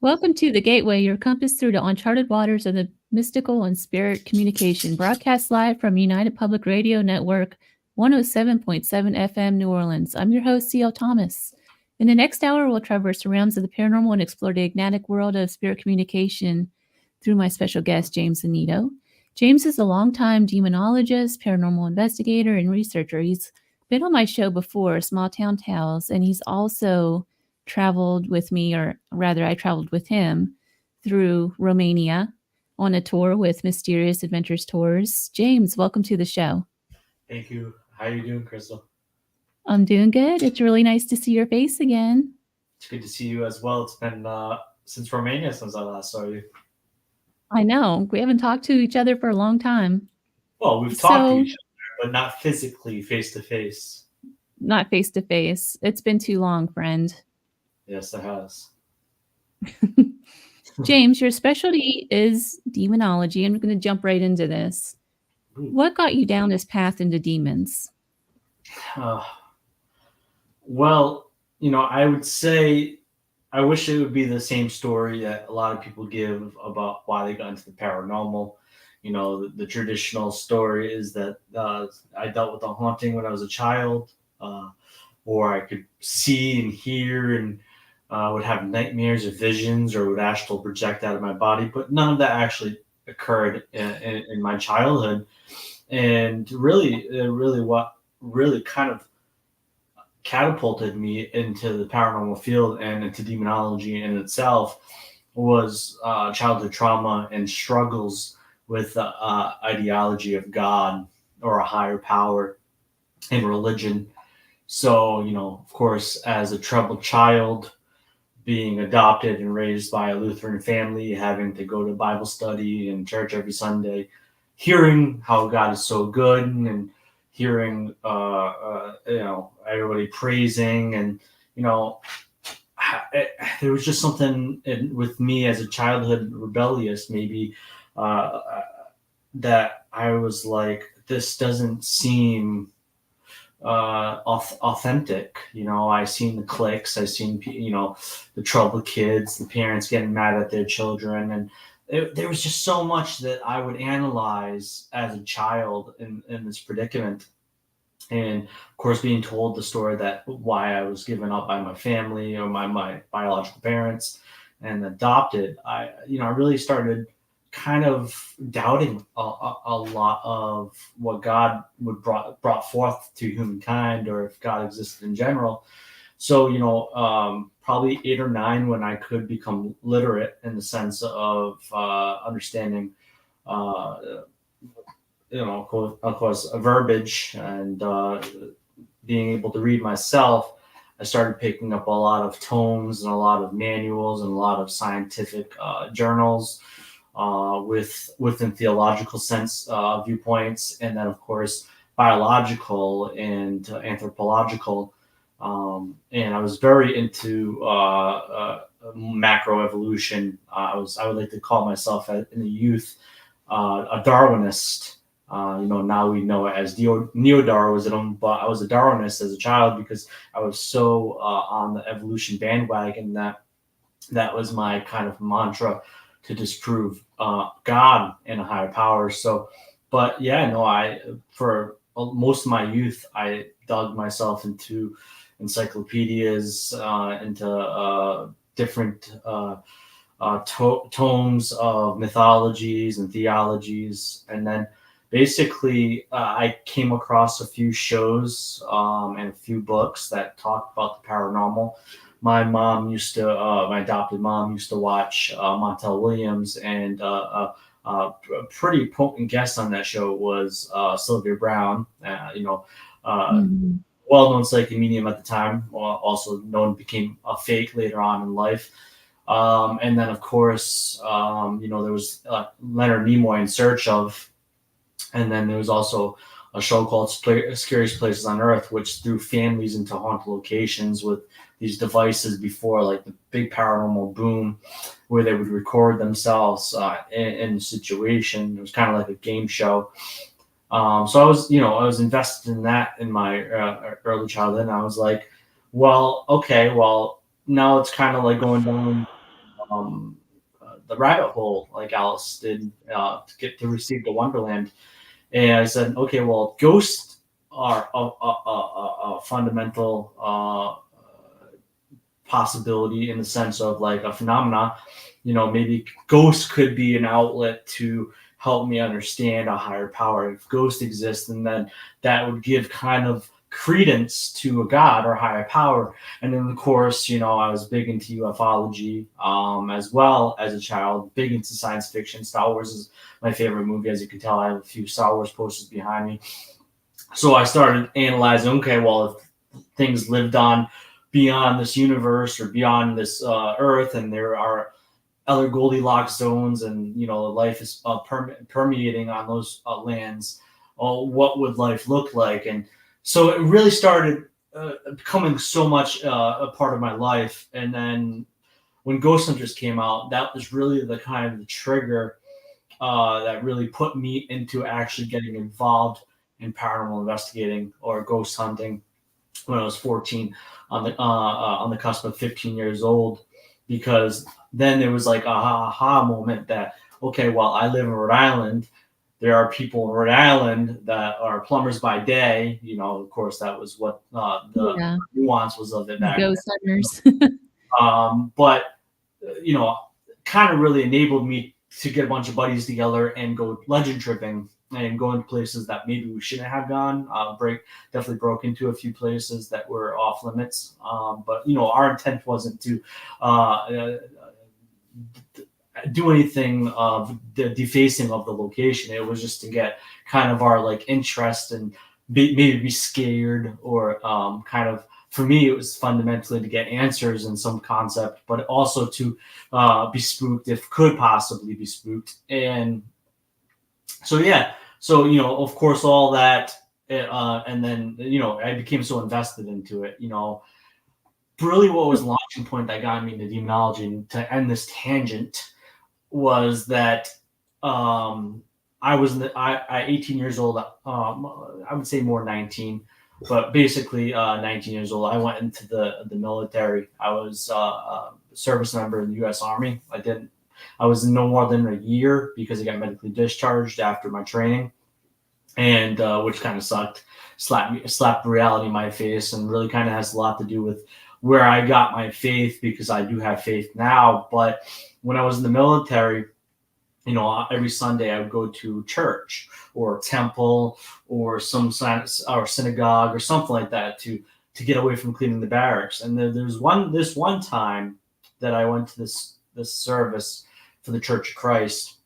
Welcome to The Gateway, your compass through the uncharted waters of the mystical and spirit communication, broadcast live from United Public Radio Network, 107.7 FM, New Orleans. I'm your host, C.L. Thomas. In the next hour, we'll traverse the realms of the paranormal and explore the enigmatic world of spirit communication through my special guest, James Annitto. James is a longtime demonologist, paranormal investigator, and researcher. He's been on my show before, Small Town Tales, and he's also traveled with me, or rather, I traveled with him through Romania on a tour with Mysterious Adventures Tours. James, welcome to the show. Thank you. How are you doing, Crystal? I'm doing good. It's really nice to see your face again. It's good to see you as well. It's been since Romania since I last saw you. I know. We haven't talked to each other for a long time. Well, we've talked to each other, but not physically, face to face. Not face to face. It's been too long, friend. Yes, it has. James, your specialty is demonology, and we're going to jump right into this. What got you down this path into demons? Well, I would say I wish it would be the same story that a lot of people give about why they got into the paranormal. The traditional story is that I dealt with a haunting when I was a child, or I could see and hear and would have nightmares or visions or would astral project out of my body. But none of that actually occurred in my childhood. And really what really kind of catapulted me into the paranormal field and into demonology in itself was childhood trauma and struggles with the ideology of God or a higher power in religion. So, of course, as a troubled child, being adopted and raised by a Lutheran family, having to go to Bible study and church every Sunday, hearing how God is so good and hearing, everybody praising and, there was just something with me as a childhood rebellious, maybe, that I was like, this doesn't seem authentic. I seen the cliques, I seen the troubled kids, the parents getting mad at their children, and there was just so much that I would analyze as a child in this predicament. And of course, being told the story that why I was given up by my family or my biological parents and adopted, I really started kind of doubting a lot of what God would brought forth to humankind, or if God existed in general. So, probably 8 or 9 when I could become literate in the sense of understanding, of course, a verbiage and being able to read myself, I started picking up a lot of tomes and a lot of manuals and a lot of scientific journals within theological sense viewpoints, and then of course biological and anthropological. And I was very into macroevolution. I would like to call myself in the youth a Darwinist. Now we know it as neo-Darwinism, but I was a Darwinist as a child because I was so on the evolution bandwagon that was my kind of mantra to disprove God and a higher power. So, but yeah, no, for most of my youth, I dug myself into encyclopedias, into different tomes of mythologies and theologies. And then basically I came across a few shows and a few books that talked about the paranormal. My adopted mom used to watch Montel Williams, and a pretty potent guest on that show was Sylvia Brown, well-known psychic medium at the time, also known became a fake later on in life. And then, of course, there was Leonard Nimoy in Search Of, and then there was also a show called Scariest Places on Earth, which threw families into haunted locations with these devices before like the big paranormal boom, where they would record themselves in the situation. It was kind of like a game show. So I was invested in that in my early childhood, and I was like, well, okay, well, now it's kind of like going down the rabbit hole like Alice did to receive the Wonderland. And I said, okay, well, ghosts are a fundamental possibility in the sense of like a phenomena. Maybe ghosts could be an outlet to help me understand a higher power. If ghosts exist, and then that would give kind of credence to a god or higher power. And then of course, I was big into ufology as well as a child, big into science fiction. Star Wars is my favorite movie. As you can tell, I have a few Star Wars posters behind me. So I started analyzing, okay, well, if things lived on beyond this universe or beyond this earth, and there are other Goldilocks zones, and life is permeating on those lands, what would life look like? And so it really started becoming so much a part of my life. And then when Ghost Hunters came out, that was really the kind of the trigger that really put me into actually getting involved in paranormal investigating or ghost hunting when I was 14, on the cusp of 15 years old, because then there was like a aha moment that, okay, well, I live in Rhode Island. There are people in Rhode Island that are plumbers by day. Of course, that was what the nuance was of it back Ghost then. hunters. But kind of really enabled me to get a bunch of buddies together and go legend tripping and go into places that maybe we shouldn't have gone. Definitely broke into a few places that were off limits. But our intent wasn't to do anything of the defacing of the location. It was just to get kind of our like interest and maybe be scared, or kind of, for me, it was fundamentally to get answers in some concept, but also to be spooked if could possibly be spooked. And so, yeah. So, of course, all that. And then, I became so invested into it, really what was the launching point that got me into demonology. And to end this tangent was that I was at 18 years old. I would say more 19, but basically 19 years old. I went into the military. I was a service member in the U.S. Army. I was no more than a year because I got medically discharged after my training, and which kind of sucked. Slapped reality in my face, and really kind of has a lot to do with where I got my faith, because I do have faith now. But when I was in the military, every Sunday I would go to church or temple or some or synagogue or something like that to get away from cleaning the barracks. And there's this one time that I went to this service for the Church of Christ,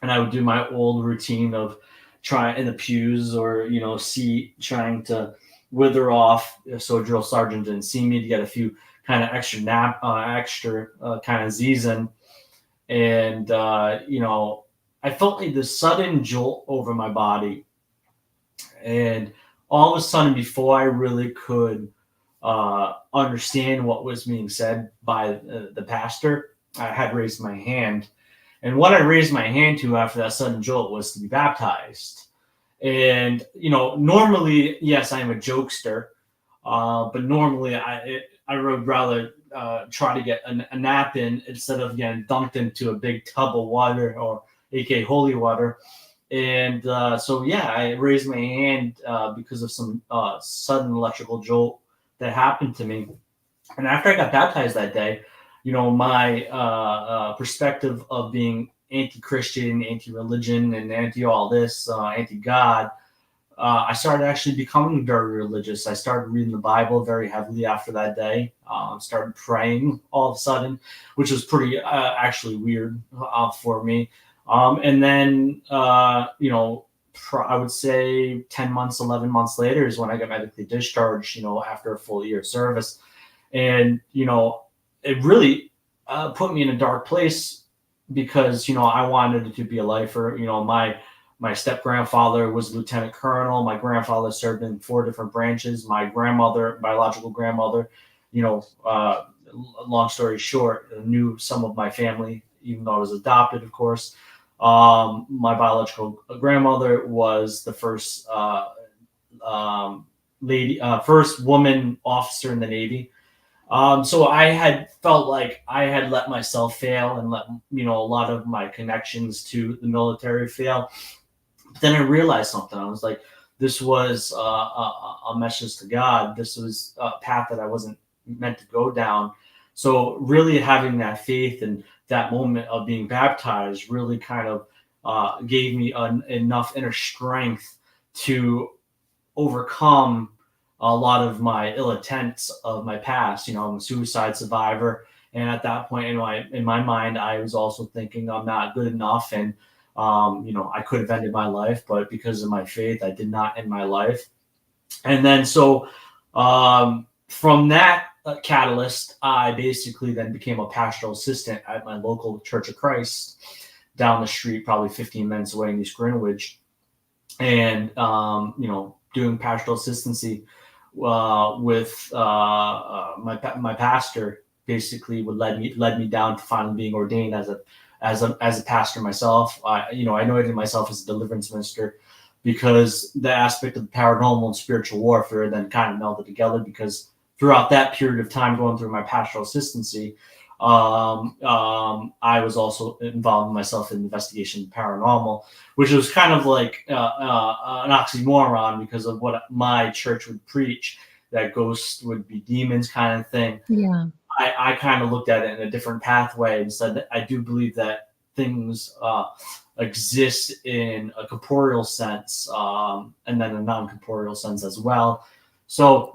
and I would do my old routine of trying in the pews, or trying to wither off so a drill sergeant didn't see me, to get a few kind of extra kind of Z's in. And I felt like this sudden jolt over my body, and all of a sudden, before I really could understand what was being said by the pastor, I had raised my hand. And what I raised my hand to after that sudden jolt was to be baptized. And normally, yes, I'm a jokester, but normally I would rather try to get a nap in instead of getting dunked into a big tub of water, or aka holy water. And so, yeah, I raised my hand because of some sudden electrical jolt that happened to me. And after I got baptized that day, my perspective of being anti-Christian, anti-religion, and anti-all this, anti-God, I started actually becoming very religious. I started reading the Bible very heavily after that day. Started praying all of a sudden, which was pretty actually weird for me. And then, I would say 10 months, 11 months later is when I got medically discharged, after a full year of service. And, it really put me in a dark place, because, I wanted it to be a lifer. My step grandfather was lieutenant colonel. My grandfather served in 4 different branches. My biological grandmother, long story short, knew some of my family, even though I was adopted, of course. My biological grandmother was the first first woman officer in the Navy. So I had felt like I had let myself fail and let, a lot of my connections to the military fail. But then I realized something. I was like, this was a message to God. This was a path that I wasn't meant to go down. So really having that faith and that moment of being baptized really kind of gave me enough inner strength to overcome a lot of my ill intents of my past. I'm a suicide survivor, and at that point in my mind, I was also thinking I'm not good enough, and I could have ended my life, but because of my faith, I did not end my life. And then from that catalyst, I basically then became a pastoral assistant at my local Church of Christ down the street, probably 15 minutes away in East Greenwich, and doing pastoral assistancy with my pastor. Basically, would led me down to finally being ordained as a pastor myself. I anointed myself as a deliverance minister because the aspect of the paranormal and spiritual warfare then kind of melded together, because throughout that period of time going through my pastoral assistancy, I was also involved myself in investigation paranormal, which was kind of like an oxymoron because of what my church would preach, that ghosts would be demons kind of thing. Yeah. I kind of looked at it in a different pathway and said that I do believe that things exist in a corporeal sense, and then a non-corporeal sense as well. So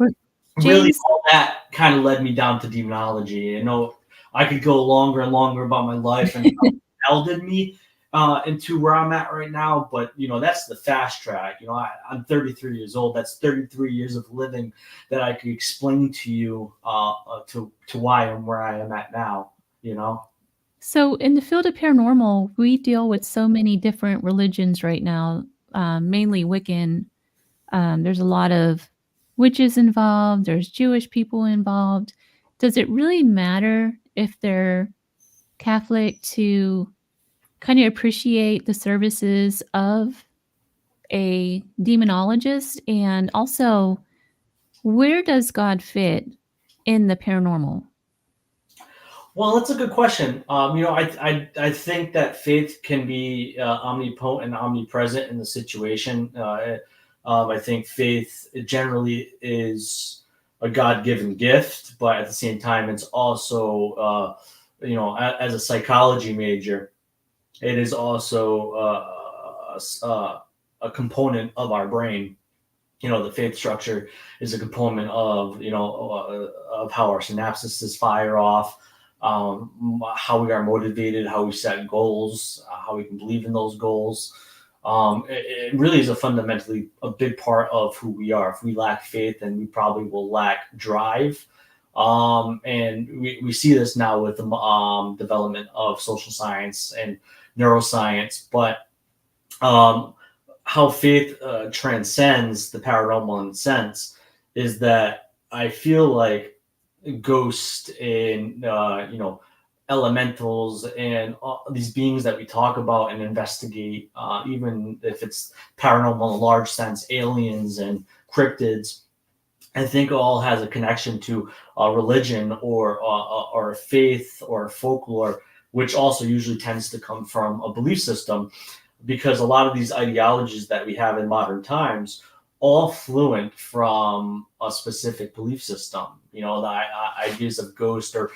really James, all that kind of led me down to demonology. I could go longer and longer about my life and how it melded me into where I'm at right now, but that's the fast track. I'm 33 years old. That's 33 years of living that I could explain to you to why I'm where I am at now. so in the field of paranormal, we deal with so many different religions right now, mainly Wiccan. There's a lot of witches involved, there's Jewish people involved. Does it really matter if they're Catholic to kind of appreciate the services of a demonologist? And also, where does God fit in the paranormal? Well, that's a good question. I think that faith can be omnipotent and omnipresent in the situation. I think faith generally is a God-given gift, but at the same time, it's also, as a psychology major, it is also a component of our brain. The faith structure is a component of how our synapses fire off, how we are motivated, how we set goals, how we can believe in those goals. It really is fundamentally a big part of who we are. If we lack faith, then we probably will lack drive. And we see this now with the development of social science and neuroscience, but how faith transcends the paranormal in a sense is that I feel like ghosts and elementals and these beings that we talk about and investigate, even if it's paranormal in a large sense, aliens and cryptids, I think all has a connection to religion or faith or folklore, which also usually tends to come from a belief system, because a lot of these ideologies that we have in modern times all fluent from a specific belief system. The ideas of ghost or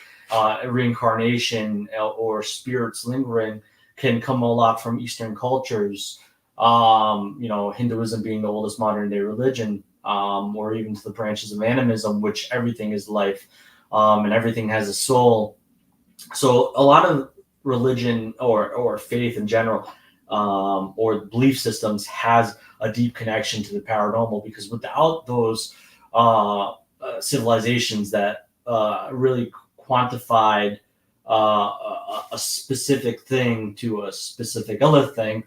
reincarnation or spirits lingering can come a lot from Eastern cultures. Hinduism being the oldest modern day religion, or even to the branches of animism, which everything is life, and everything has a soul. So a lot of religion or faith in general, or belief systems, has a deep connection to the paranormal, because without those civilizations that really quantified a specific thing to a specific other thing,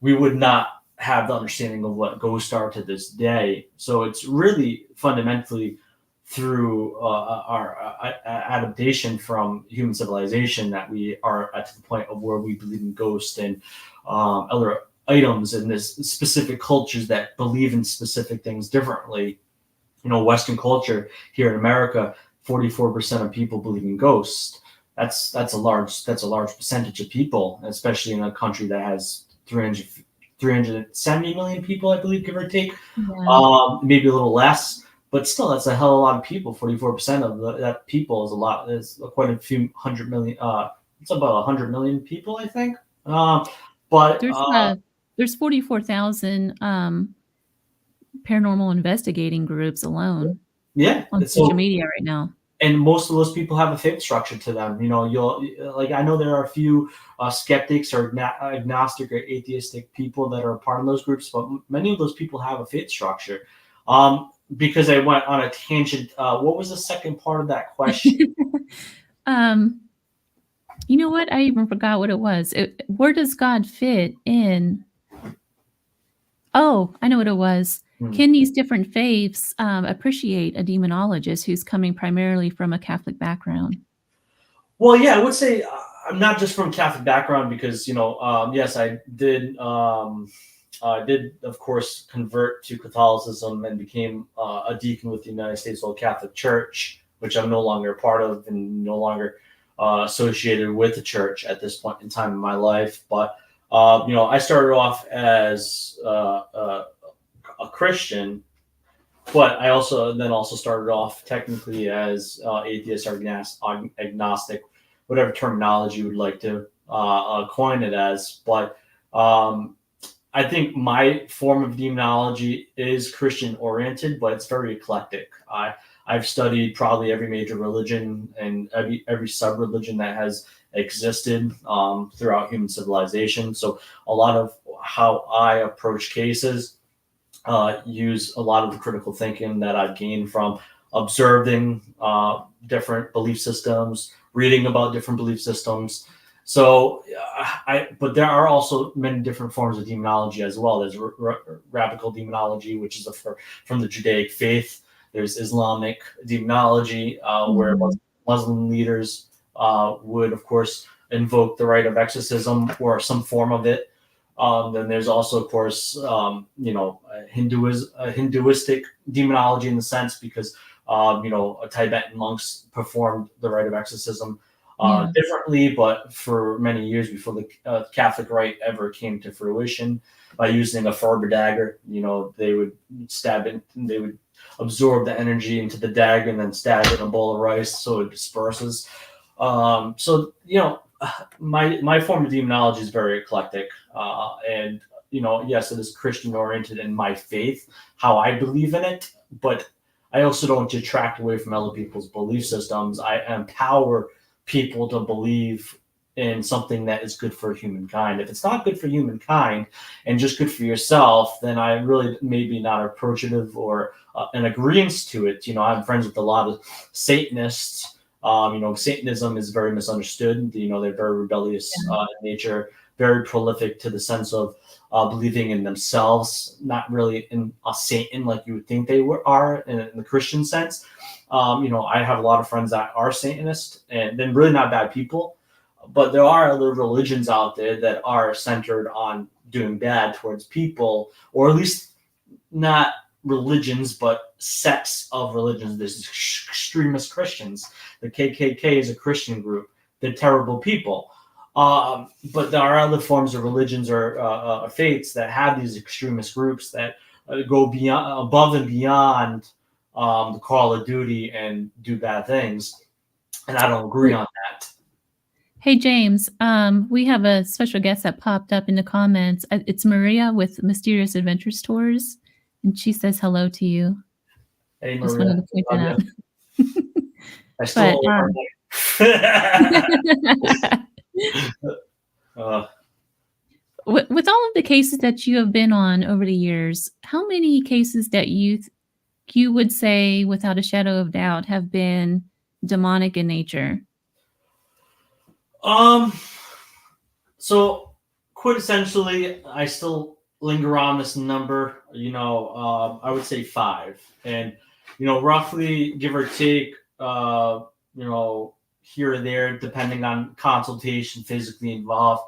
we would not have the understanding of what ghosts are to this day. So it's really fundamentally through our adaptation from human civilization that we are at the point of where we believe in ghosts and other items in this specific cultures that believe in specific things differently. Western culture here in America 44% of people believe in ghosts. That's a large percentage of people, especially in a country that has 370 million people, I believe, give or take. Yeah. Maybe a little less, but still, that's a hell of a lot of people. 44% of that people is a lot. It's quite a few 100 million. It's about 100 million people, I think. But there's 44,000 paranormal investigating groups alone. Yeah, on social media right now. And most of those people have a faith structure to them. You know, I know there are a few skeptics or agnostic or atheistic people that are part of those groups, but many of those people have a faith structure. Because I went on a tangent. What was the second part of that question? You know what? I even forgot what it was. Where does God fit in? Oh, I know what it was. Can these different faiths appreciate a demonologist who's coming primarily from a Catholic background? Well, yeah, I would say I'm not just from a Catholic background because, yes, I did, of course, convert to Catholicism and became a deacon with the United States Old Catholic Church, which I'm no longer a part of and no longer associated with the church at this point in time in my life. But, I started off as a Christian, but I also started off technically as atheist or agnostic, whatever terminology you would like to coin it as. But I think my form of demonology is Christian oriented, but it's very eclectic. I've studied probably every major religion and every sub-religion that has existed throughout human civilization. So a lot of how I approach cases use a lot of the critical thinking that I've gained from observing different belief systems, reading about different belief systems. So, but there are also many different forms of demonology as well. There's rabbinical demonology, which is from the Judaic faith. There's Islamic demonology, where Muslim leaders would, of course, invoke the rite of exorcism or some form of it. Then there's also, of course, Hinduistic demonology in the sense because, Tibetan monks performed the rite of exorcism differently, but for many years before the Catholic rite ever came to fruition, by using a Ferber dagger, they would stab it, and they would absorb the energy into the dagger and then stab it in a bowl of rice so it disperses. My form of demonology is very eclectic, and yes, it is Christian oriented in my faith, how I believe in it, but I also don't detract away from other people's belief systems. I empower people to believe in something that is good for humankind. If it's not good for humankind and just good for yourself, then I really maybe not approachative or an agreeance to it. I'm friends with a lot of Satanists. Satanism is very misunderstood. They're very rebellious in nature, very prolific to the sense of believing in themselves, not really in a Satan like you would think they are in the Christian sense. I have a lot of friends that are Satanists and then really not bad people, but there are other religions out there that are centered on doing bad towards people, or at least not religions, but sects of religions. There's extremist Christians. The KKK is a Christian group. They're terrible people. But there are other forms of religions or faiths that have these extremist groups that go above and beyond the call of duty and do bad things. And I don't agree on that. Hey, James, we have a special guest that popped up in the comments. It's Maria with Mysterious Adventures Tours, and she says hello to you. Hey, Maria. Just wanted to point that out. I still with all of the cases that you have been on over the years, how many cases that you would say, without a shadow of doubt, have been demonic in nature? So quintessentially, I still linger on this number. I would say 5, and roughly give or take, here or there, depending on consultation, physically involved,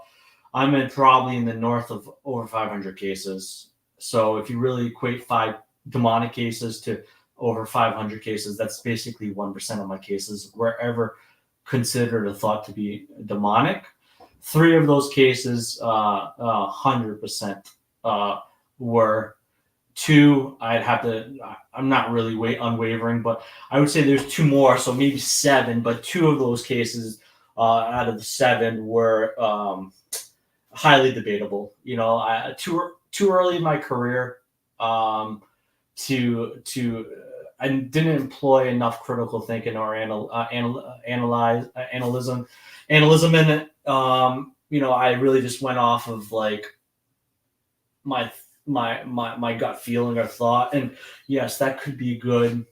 I'm probably in the north of over 500 cases. So if you really equate 5 demonic cases to over 500 cases. That's basically 1% of my cases were ever considered or thought to be demonic. 3 of those cases, 100% were. 2, I'd have to. I'm not really unwavering, but I would say there's 2 more, so maybe 7. But 2 of those cases out of the 7 were highly debatable. Too early in my career to I didn't employ enough critical thinking or analyzing in it. I really just went off of like my gut feeling or thought, and yes, that could be good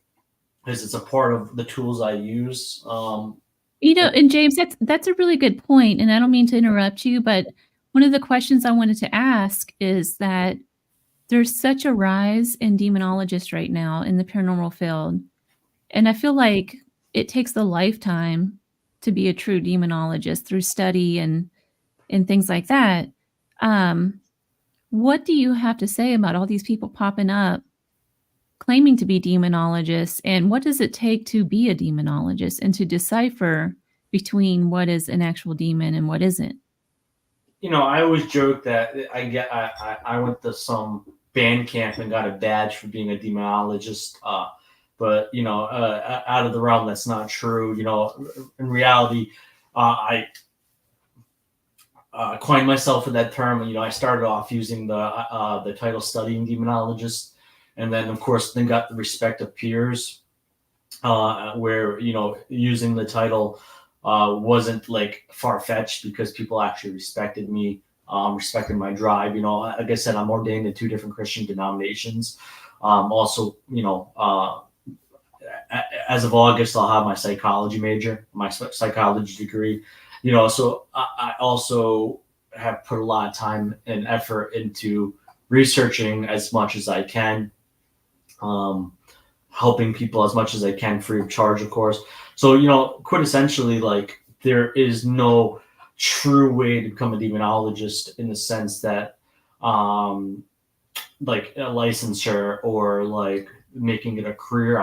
because it's a part of the tools I use. And James, that's a really good point, and I don't mean to interrupt you, but one of the questions I wanted to ask is that there's such a rise in demonologists right now in the paranormal field, and I feel like it takes a lifetime to be a true demonologist through study and things like that. What do you have to say about all these people popping up claiming to be demonologists, and what does it take to be a demonologist and to decipher between what is an actual demon and what isn't? I always joke that I went to some band camp and got a badge for being a demonologist, but out of the realm, that's not true. In reality, I coined myself with that term. I started off using the title studying demonologist, and then of course then got the respect of peers, where using the title wasn't like far-fetched because people actually respected me, respected my drive. Like I said, I'm ordained in 2 different Christian denominations. Also, as of August, I'll have my psychology major, my psychology degree. So I also have put a lot of time and effort into researching as much as I can, helping people as much as I can free of charge, of course. So, quintessentially, like, there is no true way to become a demonologist in the sense that, like a licensure or like making it a career,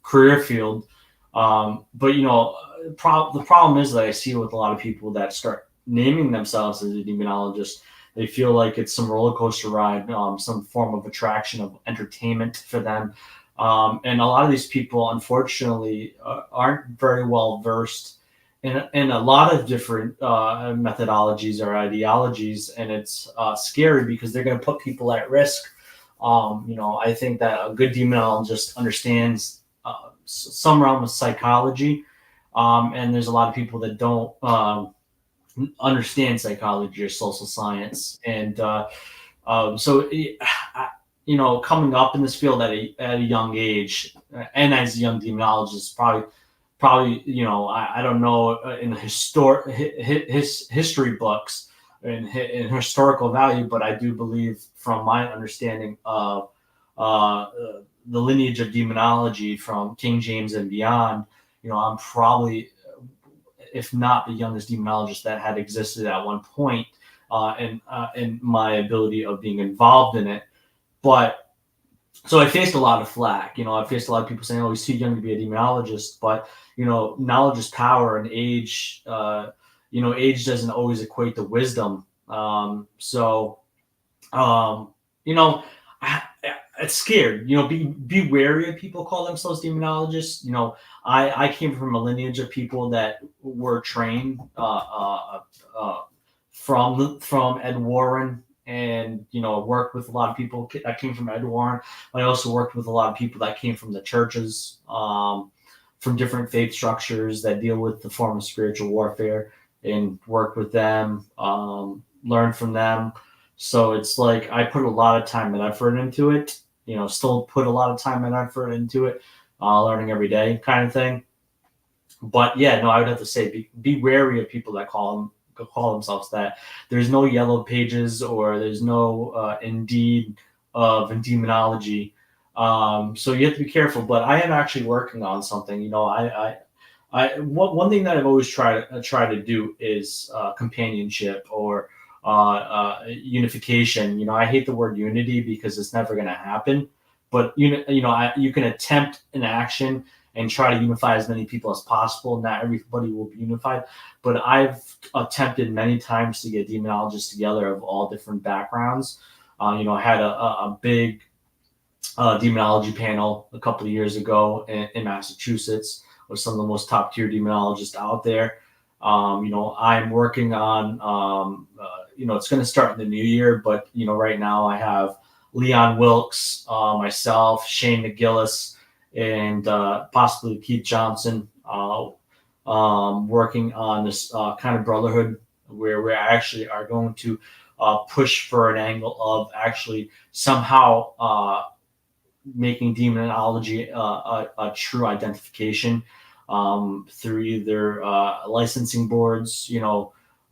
career field. But the problem is that I see with a lot of people that start naming themselves as a demonologist, they feel like it's some roller coaster ride, some form of attraction of entertainment for them. And a lot of these people, unfortunately, aren't very well versed in a lot of different methodologies or ideologies, and it's scary because they're going to put people at risk. I think that a good demonologist understands some realm of psychology, and there's a lot of people that don't understand psychology or social science, and so coming up in this field at a young age, and as a young demonologist, probably I don't know, in history books in historical value, but I do believe from my understanding of the lineage of demonology from King James and beyond, I'm probably, if not the youngest demonologist that had existed at one point, in my ability of being involved in it. But so I faced a lot of flack. I faced a lot of people saying, "Oh, he's too young to be a demonologist." But knowledge is power, and age, age doesn't always equate to wisdom. So, it's scared. Be wary of people call themselves demonologists. I came from a lineage of people that were trained from Ed Warren, and worked with a lot of people that came from Ed Warren. I also worked with a lot of people that came from the churches, from different faith structures that deal with the form of spiritual warfare, and worked with them, learned from them. So it's like I put a lot of time and effort into it. Still put a lot of time and effort into it, learning every day, kind of thing. But yeah, no, I would have to say be wary of people that call themselves that. There's no yellow pages or there's no Indeed of demonology. So you have to be careful. But I am actually working on something. One thing that I've always tried to do is companionship or unification. I hate the word unity because it's never going to happen. but you can attempt an action and try to unify as many people as possible. Not everybody will be unified, but I've attempted many times to get demonologists together of all different backgrounds. I had a big demonology panel a couple of years ago in Massachusetts with some of the most top tier demonologists out there. I'm working on, it's going to start in the new year, but, right now I have Leon Wilkes, myself, Shane McGillis, and possibly Keith Johnson working on this kind of brotherhood where we actually are going to push for an angle of actually somehow making demonology a true identification through either licensing boards,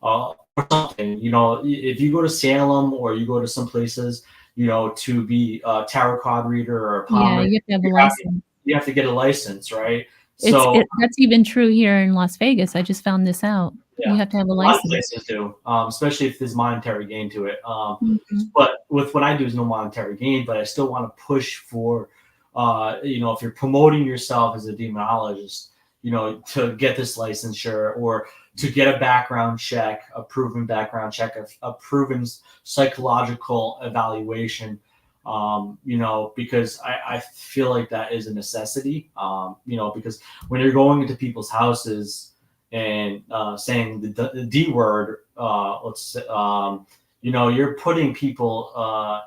or something. If you go to Salem or you go to some places, to be a tarot card reader or a Yeah, palmer, you have to have a license. you have to get a license, right? So That's even true here in Las Vegas. I just found this out. yeah, You have to have a a lot of license. places do, especially if there's monetary gain to it. Mhm. But with what I do is no monetary gain, but I still want to push for, if you're promoting yourself as a demonologist, to get this licensure or to get a background check, a proven background check, a proven psychological evaluation, because I feel like that is a necessity, because when you're going into people's houses and saying the D word, you're putting people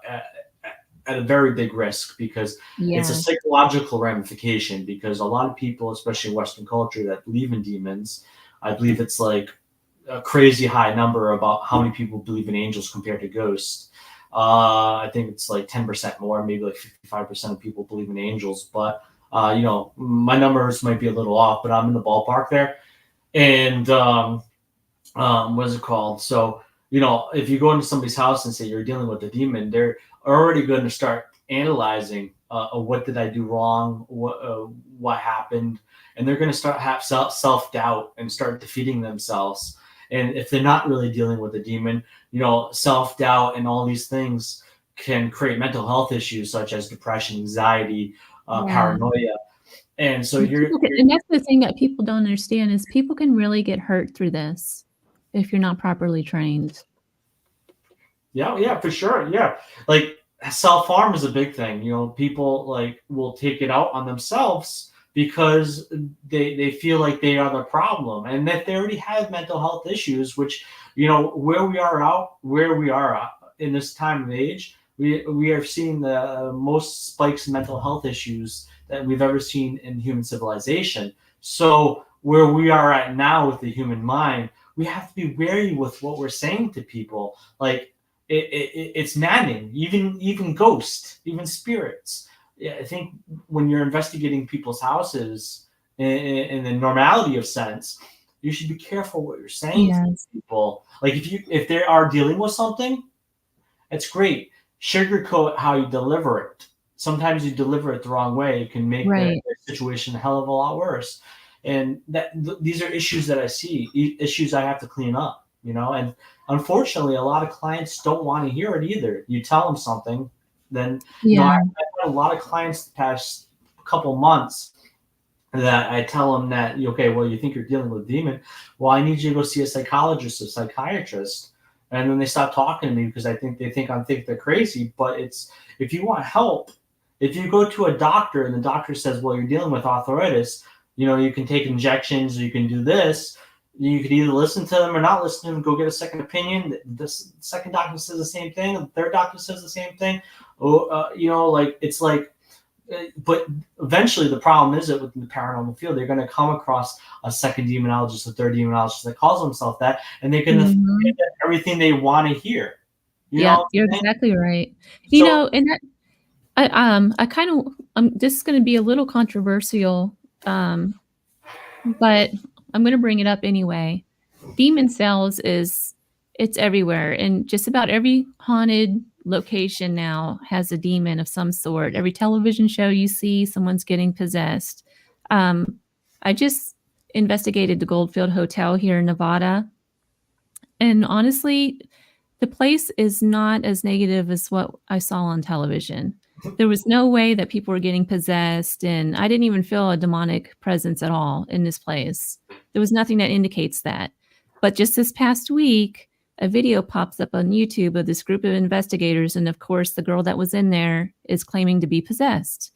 at a very big risk because it's a Yeah. psychological ramification. Because a lot of people, especially in Western culture, that believe in demons, I believe it's like a crazy high number about how many people believe in angels compared to ghosts. I think it's like 10% more, maybe like 55% of people believe in angels. But my numbers might be a little off, but I'm in the ballpark there. And what is it called? So, if you go into somebody's house and say you're dealing with a demon, they're already going to start analyzing what did I do wrong, what happened, and they're going to start have self doubt and start defeating themselves. And if they're not really dealing with a demon, self doubt and all these things can create mental health issues such as depression, anxiety, Yeah. paranoia. And so And that's the thing that people don't understand is people can really get hurt through this if you're not properly trained. Yeah, for sure. Yeah. Like self-harm is a big thing. People like will take it out on themselves because they feel like they are the problem and that they already have mental health issues, which, where we are at in this time of age, we are seeing the most spikes in mental health issues that we've ever seen in human civilization. So where we are at now with the human mind, we have to be wary with what we're saying to people. Like it's maddening. Even ghosts, even spirits. Yeah, I think when you're investigating people's houses in the normality of sense, you should be careful what you're saying to Yes. people. Like if they are dealing with something, it's great. Sugarcoat how you deliver it. Sometimes you deliver it the wrong way. It can make their Right. situation a hell of a lot worse. And these are issues that I see, issues I have to clean up. And unfortunately, a lot of clients don't want to hear it either. You tell them something, then I've Yeah. had a lot of clients the past couple months that I tell them that, okay, well, you think you're dealing with a demon. Well, I need you to go see a psychologist, a psychiatrist. And then they stop talking to me because they think they're crazy. But it's, if you want help, if you go to a doctor and the doctor says, well, you're dealing with arthritis, you can take injections or you can do this. You could either listen to them or not listen to them, go get a second opinion. The second doctor says the same thing. The third doctor says the same thing. It's like, but eventually the problem is that within the paranormal field, they're going to come across a second demonologist, a third demonologist that calls himself that, and they're going to Mhm. get everything they want to hear. You know Yeah, what you're I'm saying? exactly right. So And that I kind of this is going to be a little controversial, but I'm going to bring it up anyway. Demon cells it's everywhere, and just about every haunted location now has a demon of some sort. Every television show you see, someone's getting possessed. Um, I just investigated the Goldfield Hotel here in Nevada, and honestly, the place is not as negative as what I saw on television. There was no way that people were getting possessed, and I didn't even feel a demonic presence at all in this place. There was nothing that indicates that. But just this past week, a video pops up on YouTube of this group of investigators, and of course, the girl that was in there is claiming to be possessed.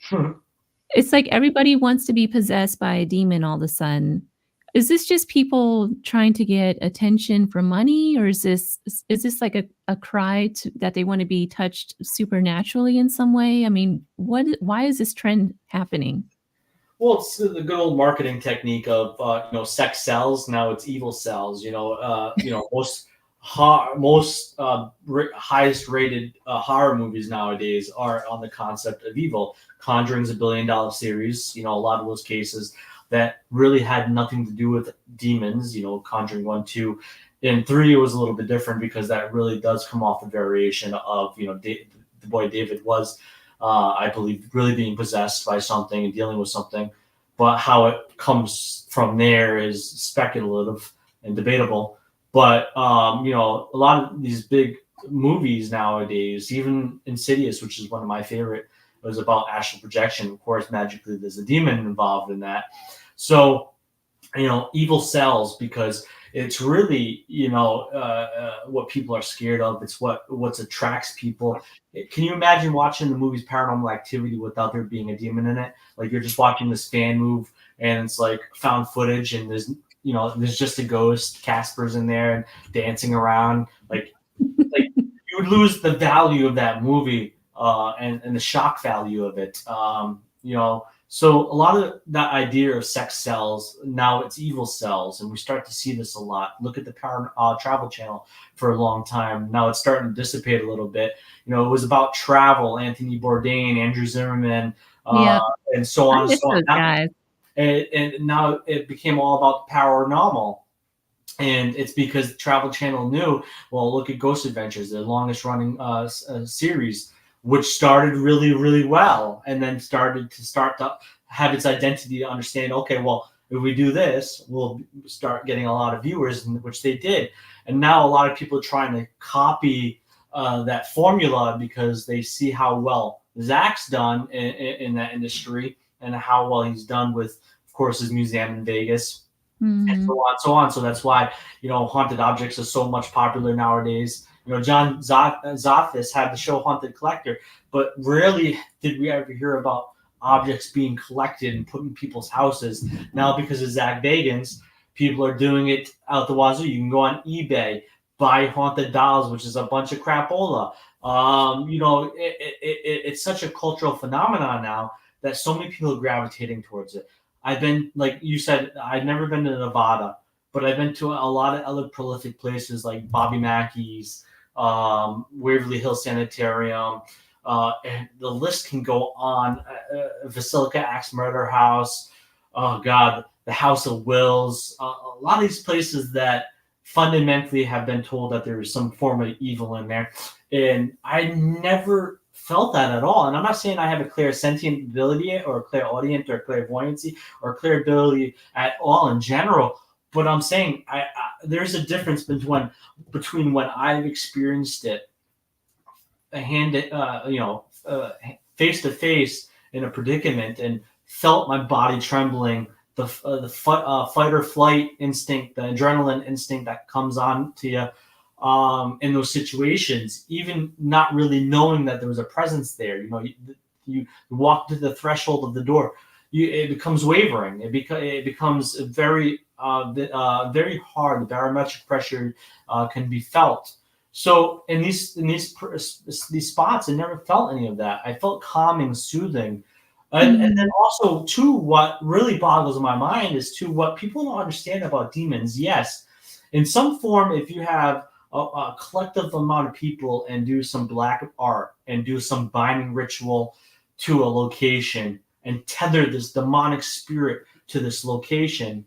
It's like everybody wants to be possessed by a demon all of a sudden. Is this just people trying to get attention for money, or is this like a cry that they want to be touched supernaturally in some way? I mean, why is this trend happening? Well, it's the good old marketing technique of sex sells. Now it's evil sells. Highest rated horror movies nowadays are on the concept of evil. Conjuring's $1 billion series. A lot of those cases that really had nothing to do with demons. Conjuring 1, 2, and 3 was a little bit different because that really does come off the variation of the boy David was. I believe really being possessed by something and dealing with something, but how it comes from there is speculative and debatable. But a lot of these big movies nowadays, even Insidious, which is one of my favorite, was about astral projection. Of course, magically there's a demon involved in that. So evil sells because it's really what people are scared of. It's what attracts people. Can you imagine watching the movies Paranormal Activity without there being a demon in it? Like you're just watching this fan move and it's like found footage and there's just a ghost. Casper's in there and dancing around. Like you would lose the value of that movie and the shock value of it. So a lot of that idea of sex sells, now it's evil sells, and we start to see this a lot. Look at the Travel Channel for a long time. Now it's starting to dissipate a little bit. It was about travel, Anthony Bourdain, Andrew Zimmerman, and so on and so on. Guys. And now it became all about paranormal. And it's because Travel Channel knew, well, look at Ghost Adventures, the longest running series, which started really, really well and then started to have its identity to understand, okay, well, if we do this, we'll start getting a lot of viewers, which they did. And now a lot of people are trying to copy that formula because they see how well Zach's done in that industry and how well he's done with, of course, his museum in Vegas. And so on. So that's why, haunted objects are so much popular nowadays. John Zothis had the show Haunted Collector, but rarely did we ever hear about objects being collected and put in people's houses. Now, because of Zach Bagans, people are doing it out the wazoo. You can go on eBay, buy haunted dolls, which is a bunch of crapola. It's such a cultural phenomenon now that so many people are gravitating towards it. I've been, like you said, I've never been to Nevada, but I've been to a lot of other prolific places like Bobby Mackey's, Waverly Hill Sanitarium, and the list can go on. Basilica Axe Murder House, oh God, the House of Wills, a lot of these places that fundamentally have been told that there is some form of evil in there. And I never felt that at all. And I'm not saying I have a clairsentient ability or a clairaudient or clairvoyancy or clear ability at all in general. But I'm saying there's a difference between when I've experienced it, face to face in a predicament and felt my body trembling, the fight or flight instinct, the adrenaline instinct that comes on to you in those situations, even not really knowing that there was a presence there. You walk to the threshold of the door, it becomes wavering. It becomes very very hard. The barometric pressure can be felt. So in these spots, I never felt any of that. I felt calming, soothing. And then also, too, what really boggles my mind is, too, what people don't understand about demons. Yes, in some form, if you have a collective amount of people and do some black art and do some binding ritual to a location and tether this demonic spirit to this location,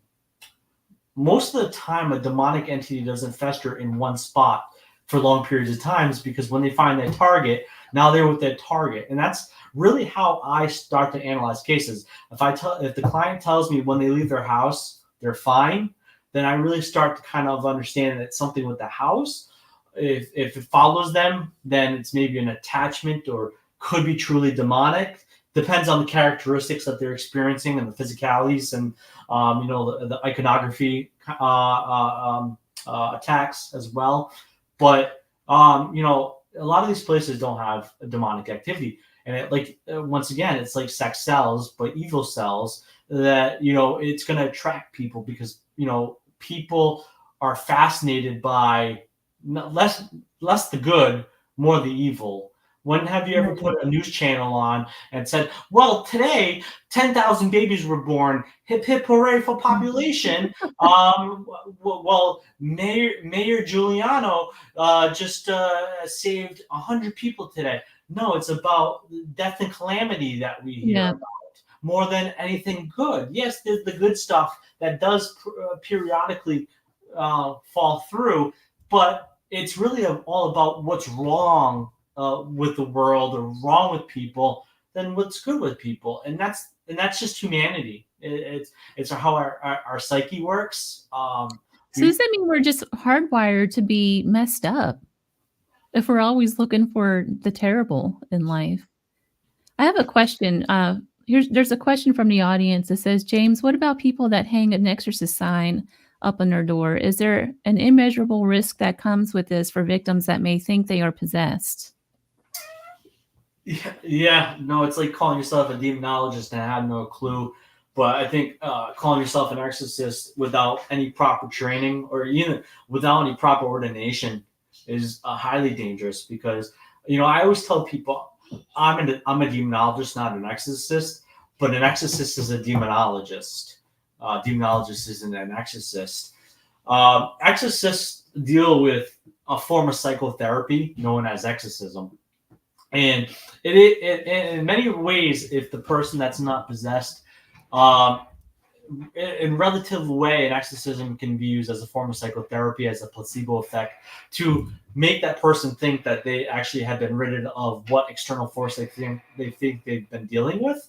most of the time a demonic entity doesn't fester in one spot for long periods of times, because when they find their target, now they're with their target. And that's really how I start to analyze cases. If the client tells me when they leave their house they're fine, then I really start to kind of understand that it's something with the house. If it follows them, then it's maybe an attachment or could be truly demonic. Depends on the characteristics that they're experiencing and the physicalities and the iconography attacks as well. But a lot of these places don't have a demonic activity, and once again, it's like sex cells, but evil cells that it's going to attract people because people are fascinated by less the good, more the evil. When have you ever put a news channel on and said, well, today 10,000 babies were born, hip hip hooray for population? Well, Mayor Giuliano just saved 100 people today. No, it's about death and calamity that we hear about more than anything good. Yes, there's the good stuff that does periodically fall through, but it's really all about what's wrong with the world or wrong with people than what's good with people, and that's just humanity. It's how our psyche works. So does that mean we're just hardwired to be messed up if we're always looking for the terrible in life? I have a question. There's a question from the audience that says, James, what about people that hang an exorcist sign up on their door? Is there an immeasurable risk that comes with this for victims that may think they are possessed? Yeah, no, it's like calling yourself a demonologist and have no clue. But I think calling yourself an exorcist without any proper training or even without any proper ordination is highly dangerous because, I always tell people I'm a demonologist, not an exorcist, but an exorcist is a demonologist. Demonologist isn't an exorcist. Exorcists deal with a form of psychotherapy known as exorcism. And it in many ways, if the person that's not possessed, in relative way, an exorcism can be used as a form of psychotherapy, as a placebo effect, to make that person think that they actually have been rid of what external force they think they've been dealing with.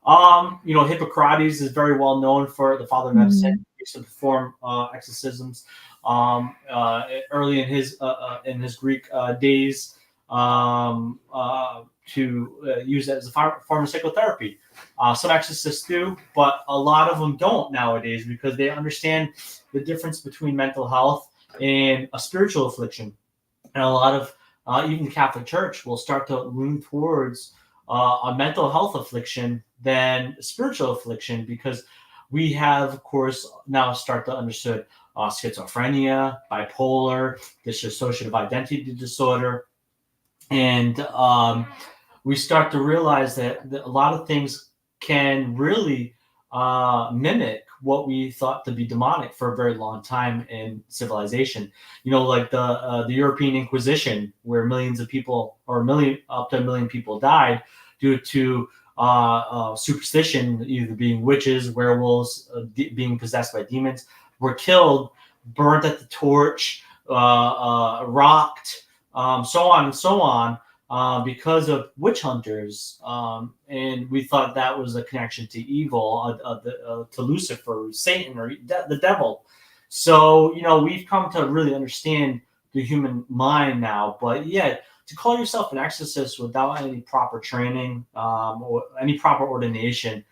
Hippocrates is very well known for the father of medicine. He used to perform exorcisms early in his Greek days. To use it as a form of psychotherapy. Some exorcists do, but a lot of them don't nowadays because they understand the difference between mental health and a spiritual affliction. And a lot of even the Catholic Church will start to lean towards a mental health affliction than a spiritual affliction because we have, of course, now start to understand schizophrenia, bipolar, dissociative identity disorder. And we start to realize that a lot of things can really mimic what we thought to be demonic for a very long time in civilization. Like the European Inquisition, where millions of people, or up to a million people, died due to superstition, either being witches, werewolves, being possessed by demons, were killed, burnt at the torch, rocked, so on and so on. Because of witch hunters, and we thought that was a connection to evil, to Lucifer, Satan, or the devil. So we've come to really understand the human mind now. But yeah, to call yourself an exorcist without any proper training or any proper ordination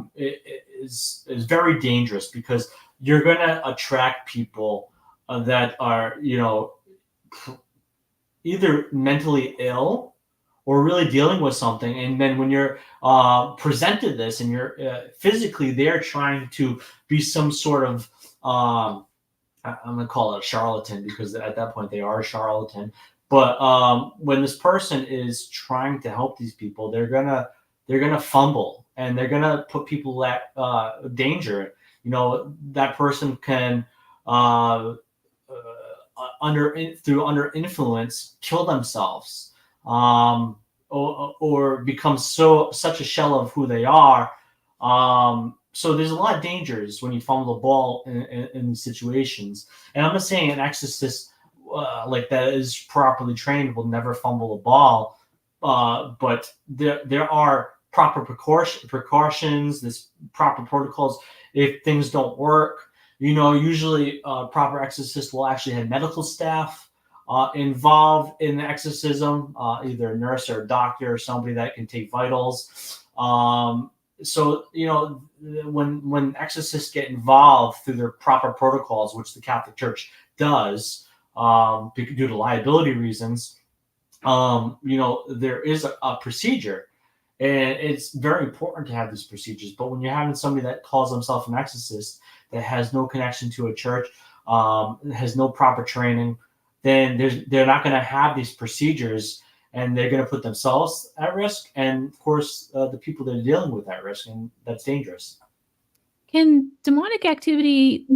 is very dangerous because you're going to attract people that are either mentally ill or really dealing with something. And then when you're presented this and you're physically there trying to be some sort of, I'm going to call it a charlatan because at that point they are a charlatan. But when this person is trying to help these people, they're gonna fumble and they're gonna put people at danger. That person can under influence kill themselves or become such a shell of who they are. So there's a lot of dangers when you fumble the ball in these situations. And I'm not saying an exorcist like that is properly trained will never fumble a ball, but there are proper precautions, there's proper protocols if things don't work. Usually proper exorcists will actually have medical staff involved in the exorcism, either a nurse or a doctor or somebody that can take vitals. So when exorcists get involved through their proper protocols, which the Catholic Church does, due to liability reasons, there is a procedure, and it's very important to have these procedures. But when you're having somebody that calls themselves an exorcist that has no connection to a church, has no proper training, then they're not going to have these procedures, and they're going to put themselves at risk, and of course the people they're dealing with at risk, and that's dangerous. Can demonic activity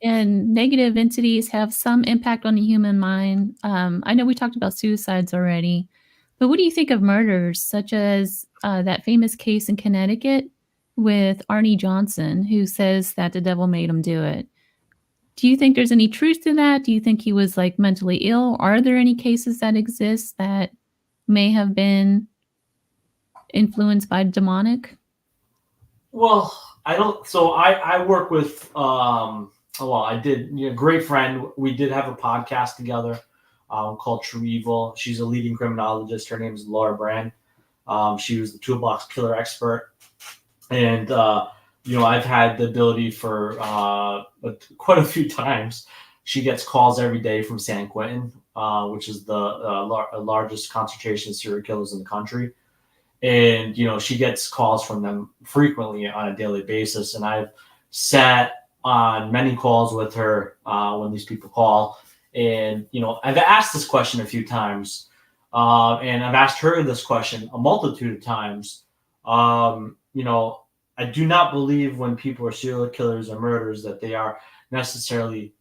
and negative entities have some impact on the human mind? I know we talked about suicides already, but what do you think of murders, such as that famous case in Connecticut with Arnie Johnson, who says that the devil made him do it? Do you think there's any truth to that? Do you think he was like mentally ill? Are there any cases that exist that may have been influenced by demonic? Well, I don't. So I work with I did, great friend. We did have a podcast together, called True Evil. She's a leading criminologist. Her name is Laura Brand. She was the toolbox killer expert, and I've had the ability for quite a few times. She gets calls every day from San Quentin, which is the largest concentration of serial killers in the country. And she gets calls from them frequently on a daily basis, and I've sat on many calls with her when these people call, and I've asked this question a few times, and I've asked her this question a multitude of times. I do not believe when people are serial killers or murderers that they are necessarily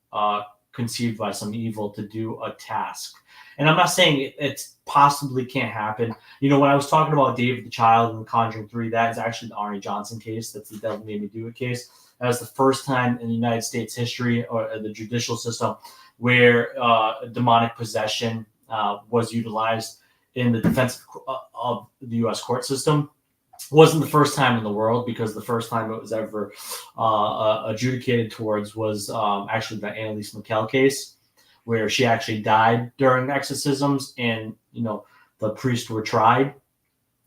conceived by some evil to do a task. And I'm not saying it possibly can't happen. When I was talking about David the Child and The Conjuring 3, that is actually the Arnie Johnson case. That's the Devil Made Me Do It case. That was the first time in the United States history or the judicial system where demonic possession was utilized in the defense of the U.S. court system. Wasn't the first time in the world, because the first time it was ever adjudicated towards was actually the Annalise McKell case, where she actually died during exorcisms, and the priests were tried,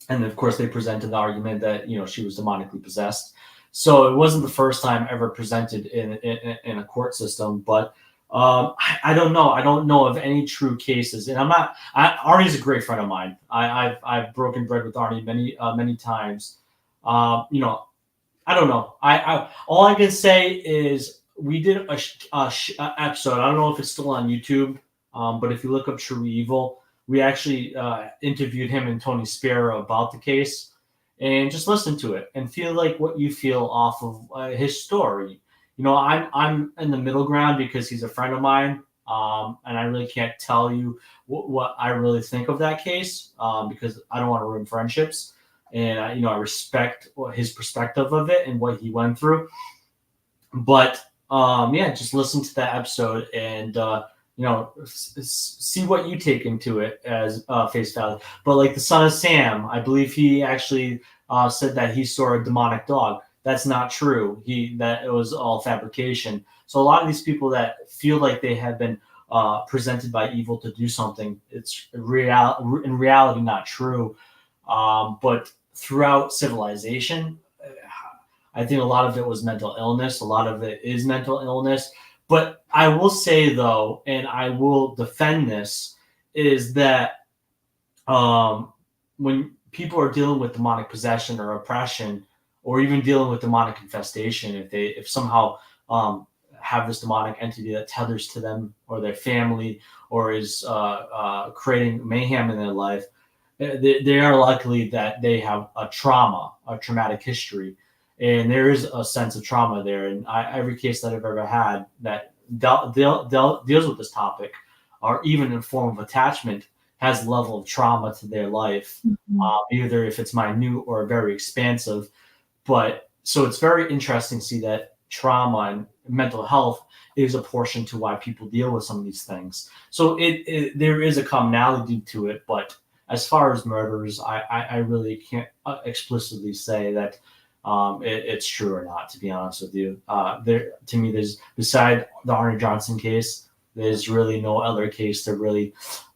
and of course they presented the argument that she was demonically possessed. So it wasn't the first time ever presented in a court system, but I don't know. I don't know of any true cases, and Arnie's a great friend of mine. I've broken bread with Arnie many times. I don't know. I all I can say is we did a episode. I don't know if it's still on YouTube, but if you look up True Evil, we actually interviewed him and Tony Spera about the case, and just listen to it and feel like what you feel off of his story. I'm in the middle ground because he's a friend of mine, and I really can't tell you what I really think of that case, because I don't want to ruin friendships, and I respect his perspective of it and what he went through. But just listen to that episode and see what you take into it as face value. But like the Son of Sam, I believe he actually said that he saw a demonic dog. That's not true. That it was all fabrication. So a lot of these people that feel like they have been presented by evil to do something, it's in reality not true. But throughout civilization, I think a lot of it was mental illness. A lot of it is mental illness. But I will say, though, and I will defend this, is that when people are dealing with demonic possession or oppression, or even dealing with demonic infestation, if somehow have this demonic entity that tethers to them or their family, or is creating mayhem in their life, they are likely that they have a traumatic history, and there is a sense of trauma there. And every case that I've ever had that deals with this topic, or even in form of attachment, has a level of trauma to their life, either if it's minute or very expansive. But so it's very interesting to see that trauma and mental health is a portion to why people deal with some of these things. So there is a commonality to it. But as far as murders, I really can't explicitly say that it's true or not, to be honest with you. To me, there's, beside the Arnie Johnson case, there's really no other case to really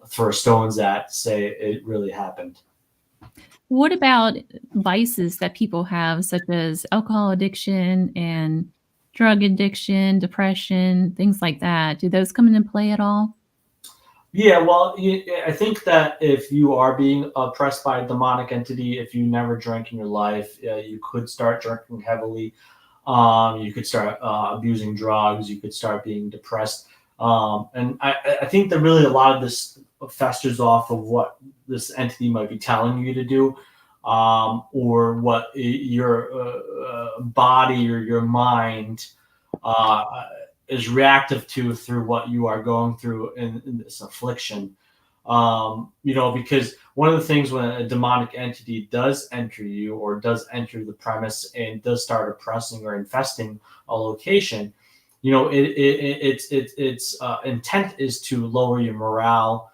throw stones at, say it really happened. What about vices that people have, such as alcohol addiction and drug addiction, depression, things like that? Do those come into play at all? Yeah, well, I think that if you are being oppressed by a demonic entity, if you never drank in your life, you could start drinking heavily. You could start abusing drugs. You could start being depressed. And I think that really a lot of this festers off of what this entity might be telling you to do, or what your body or your mind uh, is reactive to through what you are going through in this affliction. Because one of the things when a demonic entity does enter you or does enter the premise and does start oppressing or infesting a location, its intent is to lower your morale,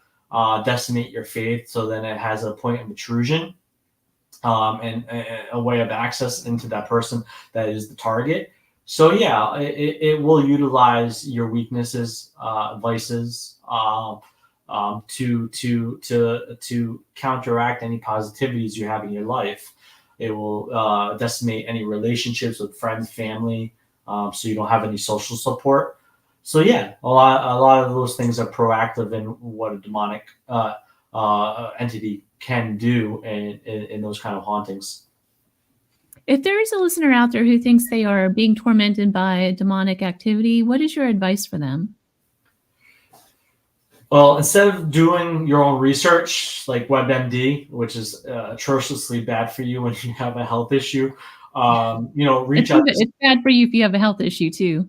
decimate your faith, so then it has a point of intrusion, and a way of access into that person that is the target. So yeah, it will utilize your weaknesses, vices, to counteract any positivities you have in your life. It will decimate any relationships with friends, family, so you don't have any social support. So yeah, a lot of those things are proactive in what a demonic entity can do in those kind of hauntings. If there is a listener out there who thinks they are being tormented by demonic activity, what is your advice for them? Well, instead of doing your own research like WebMD, which is atrociously bad for you when you have a health issue, reach out to It's bad for you if you have a health issue too.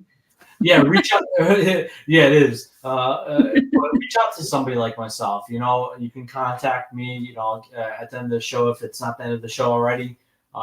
yeah, reach out. Yeah, it is. But reach out to somebody like myself. You can contact me. At the end of the show, if it's not the end of the show already,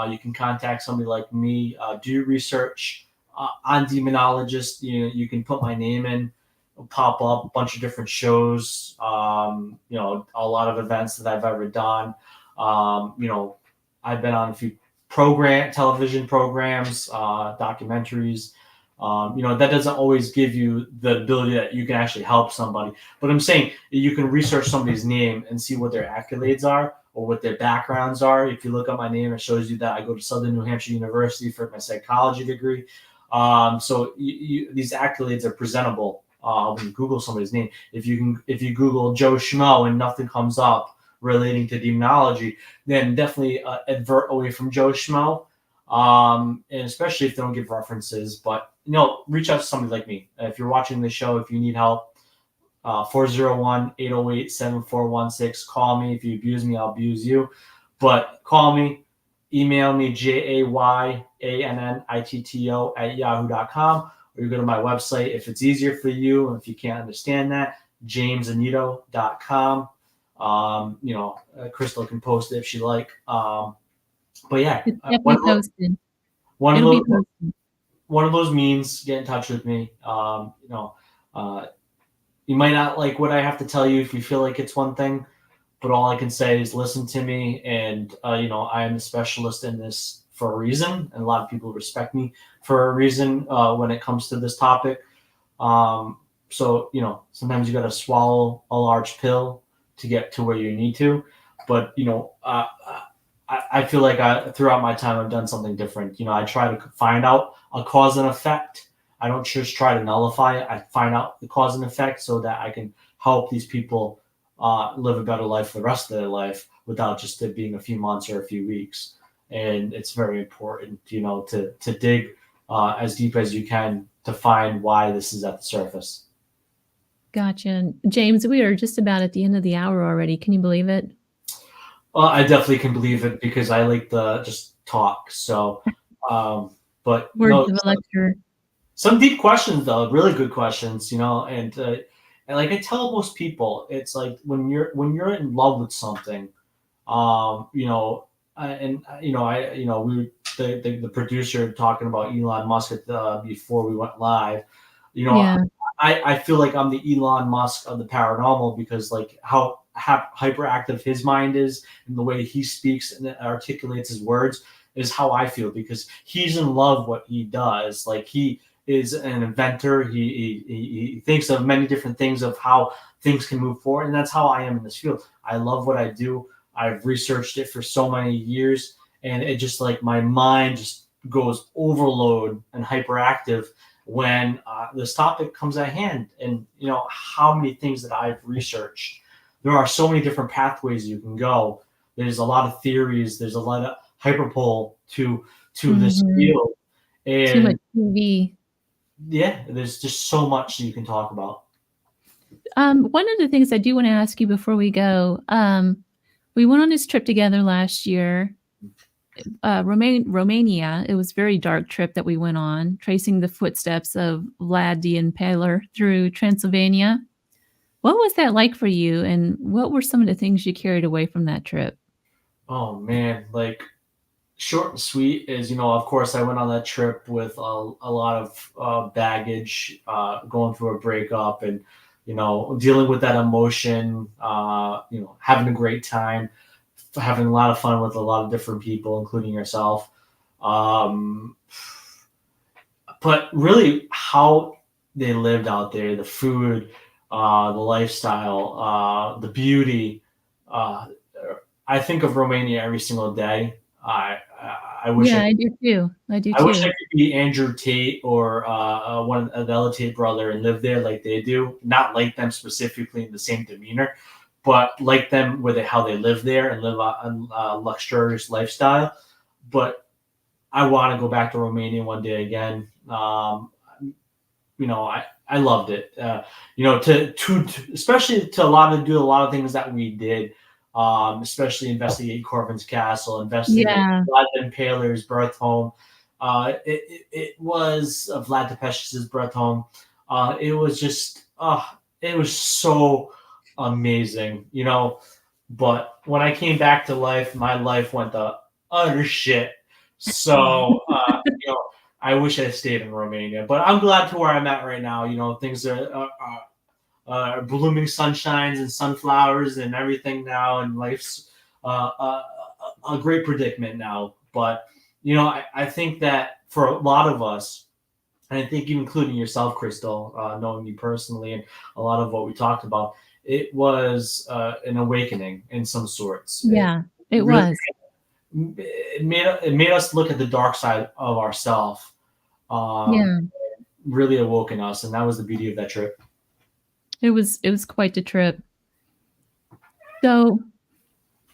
you can contact somebody like me. Do research on Demonologist. You can put my name in, it'll pop up a bunch of different shows. A lot of events that I've ever done. I've been on a few television programs, documentaries. That doesn't always give you the ability that you can actually help somebody. But I'm saying you can research somebody's name and see what their accolades are or what their backgrounds are. If you look up my name, it shows you that I go to Southern New Hampshire University for my psychology degree. So these accolades are presentable when you Google somebody's name. If you Google Joe Schmo and nothing comes up relating to demonology, then definitely advert away from Joe Schmo. And especially if they don't give references, but reach out to somebody like me. If you're watching the show, if you need help, 401-808-7416, call me. If you abuse me, I'll abuse you, but call me, email me, JAYANNITTO@yahoo.com, or you go to my website if it's easier for you. And if you can't understand that, jamesannitto.com. Crystal can post it if she like. But yeah, It's definitely posted. one of It'll be those posted. one of those means, get in touch with me. You might not like what I have to tell you if you feel like it's one thing, but all I can say is listen to me. And I am a specialist in this for a reason, and a lot of people respect me for a reason when it comes to this topic. So sometimes you got to swallow a large pill to get to where you need to. But I feel like throughout my time, I've done something different. I try to find out a cause and effect. I don't just try to nullify it. I find out the cause and effect so that I can help these people live a better life for the rest of their life without just it being a few months or a few weeks. And it's very important, to dig as deep as you can to find why this is at the surface. Gotcha. James, we are just about at the end of the hour already. Can you believe it? Well, I definitely can believe it because I like to just talk. So, but Words of a lecture. some deep questions though, really good questions, and like I tell most people, it's like when you're in love with something, the producer talking about Elon Musk before we went live, Yeah. I feel like I'm the Elon Musk of the paranormal because like how hyperactive his mind is and the way he speaks and articulates his words is how I feel because he's in love what he does. Like he is an inventor. He thinks of many different things of how things can move forward, and that's how I am in this field. I love what I do. I've researched it for so many years, and it just like my mind just goes overload and hyperactive when this topic comes at hand. And how many things that I've researched. There are so many different pathways you can go. There's a lot of theories. There's a lot of hyperpole to this field, and too much TV. yeah, there's just so much you can talk about. One of the things I do want to ask you before we go, we went on this trip together last year, Romania. It was a very dark trip that we went on, tracing the footsteps of Vlad the Impaler through Transylvania. What was that like for you, and what were some of the things you carried away from that trip? Oh man, like short and sweet is, of course, I went on that trip with a lot of baggage, going through a breakup, and dealing with that emotion, having a great time, having a lot of fun with a lot of different people, including yourself. But really, how they lived out there, the food, the lifestyle, the beauty. I think of Romania every single day. I wish I do too. I wish I could be Andrew Tate or one of the other Tate brother and live there like they do. Not like them specifically in the same demeanor, but like them with how they live there and live a luxurious lifestyle. But I want to go back to Romania one day again. I loved it. To especially to do a lot of things that we did. Especially investigate Corvin's castle, investigate Vlad the Impaler's birth home. It was Vlad Tepes' birth home. It was just, it was so amazing, But when I came back to life, my life went to utter shit. So, I wish I stayed in Romania, but I'm glad to where I'm at right now. Things are blooming sunshines and sunflowers and everything now, and life's a great predicament now. But I think that for a lot of us, and I think including yourself, Crystal, knowing you personally, and a lot of what we talked about, it was an awakening in some sorts. Yeah, it was. It made us look at the dark side of ourselves. Really awoken us, and that was the beauty of that trip. It was quite the trip. So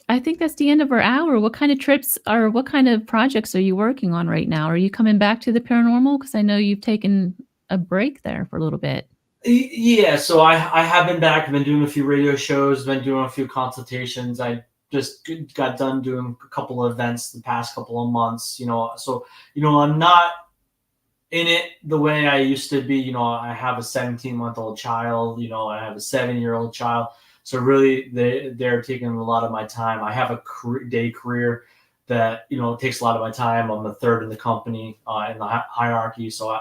I think that's the end of our hour. What kind of trips or what kind of projects are you working on right now? Are you coming back to the paranormal? Because I know you've taken a break there for a little bit. Yeah, so I have been back. I've been doing a few radio shows, been doing a few consultations. I just got done doing a couple of events the past couple of months, So, I'm not in it the way I used to be. I have a 17-month-old child, I have a 7-year-old child. So really they're taking a lot of my time. I have a day career that, takes a lot of my time. I'm the third in the company, in the hierarchy. So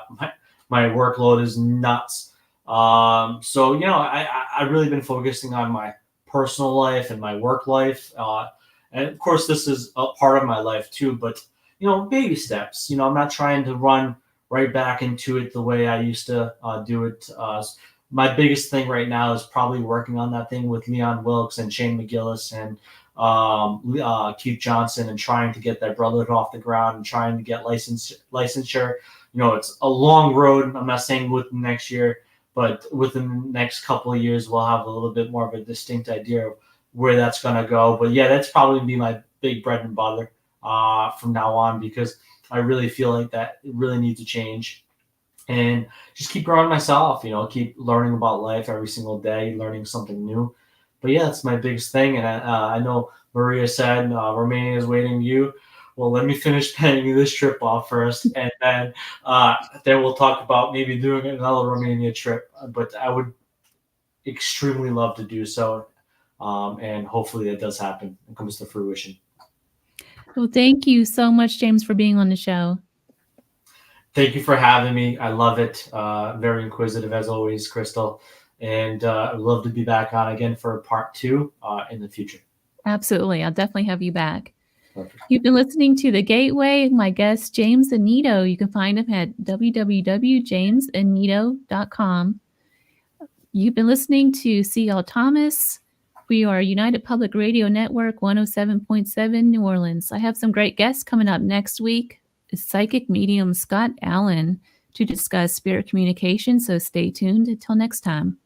my workload is nuts. So, I really been focusing on my personal life and my work life. And of course this is a part of my life too, but, baby steps. I'm not trying to run right back into it the way I used to do it. My biggest thing right now is probably working on that thing with Leon Wilkes and Shane McGillis and Keith Johnson, and trying to get that brotherhood off the ground and trying to get licensure. It's a long road. I'm not saying within next year, but within the next couple of years, we'll have a little bit more of a distinct idea of where that's going to go. But yeah, that's probably be my big bread and butter from now on, because I really feel like that it really needs to change, and just keep growing myself, keep learning about life every single day, learning something new. But yeah, that's my biggest thing. And I know Maria said Romania is waiting you. Well, let me finish paying this trip off first, and then we'll talk about maybe doing another Romania trip. But I would extremely love to do so, and hopefully that does happen and comes to fruition. Well, thank you so much, James, for being on the show. Thank you for having me. I love it. Very inquisitive as always, Crystal. And I'd love to be back on again for part 2 in the future. Absolutely. I'll definitely have you back. Perfect. You've been listening to The Gateway. My guest, James Annitto. You can find him at www.jamesannitto.com. You've been listening to C.L. Thomas. We are United Public Radio Network 107.7 New Orleans. I have some great guests coming up next week. Psychic medium Scott Allen to discuss spirit communication, so stay tuned. Until next time.